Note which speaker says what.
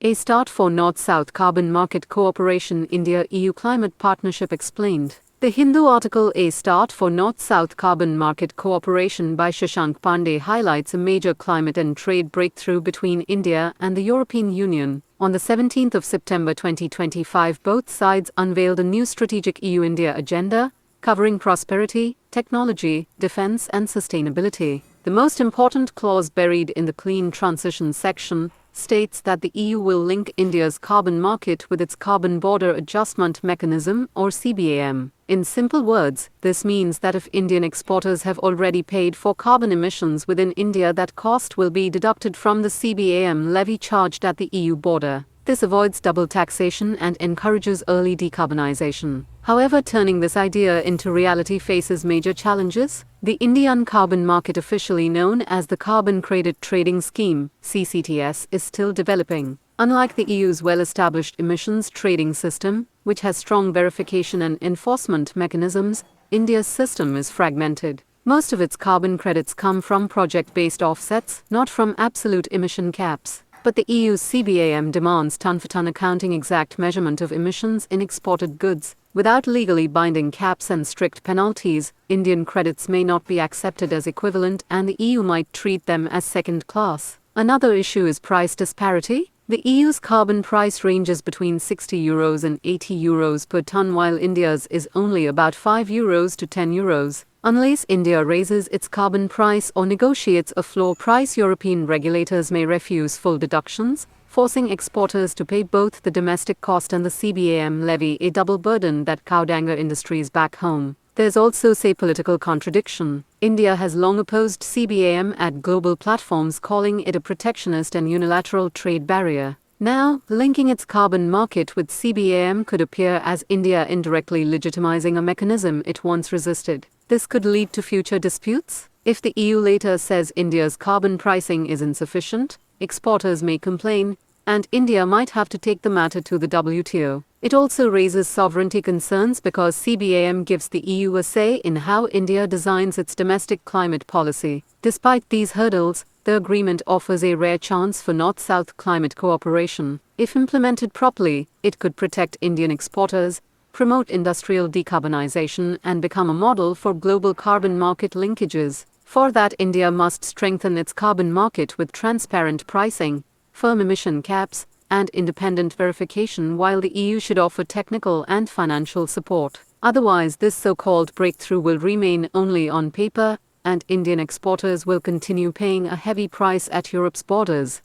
Speaker 1: A start for North-South Carbon Market Cooperation India-EU Climate Partnership explained. The Hindu article A Start for North-South Carbon Market Cooperation by Shashank Pandey highlights a major climate and trade breakthrough between India and the European Union. On the 17th of September 2025, both sides unveiled a new strategic EU-India agenda, covering prosperity, technology, defense and sustainability. The most important clause buried in the Clean Transition section states that the EU will link India's carbon market with its Carbon Border Adjustment Mechanism or CBAM. In simple words, this means that if Indian exporters have already paid for carbon emissions within India, that cost will be deducted from the CBAM levy charged at the EU border. This avoids double taxation and encourages early decarbonization. However, turning this idea into reality faces major challenges. The Indian carbon market, officially known as the Carbon Credit Trading Scheme (CCTS), is still developing. Unlike the EU's well-established emissions trading system, which has strong verification and enforcement mechanisms, India's system is fragmented. Most of its carbon credits come from project-based offsets, not from absolute emission caps. But the EU's CBAM demands ton-for-ton accounting, exact measurement of emissions in exported goods. Without legally binding caps and strict penalties, Indian credits may not be accepted as equivalent and the EU might treat them as second class. Another issue is price disparity. The EU's carbon price ranges between €60 and €80 per ton, while India's is only about €5 to €10. Unless India raises its carbon price or negotiates a floor price, European regulators may refuse full deductions, forcing exporters to pay both the domestic cost and the CBAM levy, a double burden that cowed industries back home. There's also a political contradiction. India has long opposed CBAM at global platforms, calling it a protectionist and unilateral trade barrier. Now, linking its carbon market with CBAM could appear as India indirectly legitimizing a mechanism it once resisted. This could lead to future disputes. If the EU later says India's carbon pricing is insufficient, exporters may complain, and India might have to take the matter to the WTO. It also raises sovereignty concerns because CBAM gives the EU a say in how India designs its domestic climate policy. Despite these hurdles, the agreement offers a rare chance for North-South climate cooperation. If implemented properly, it could protect Indian exporters, promote industrial decarbonization, and become a model for global carbon market linkages. For that, India must strengthen its carbon market with transparent pricing, firm emission caps, and independent verification, while the EU should offer technical and financial support. Otherwise, this so-called breakthrough will remain only on paper, and Indian exporters will continue paying a heavy price at Europe's borders.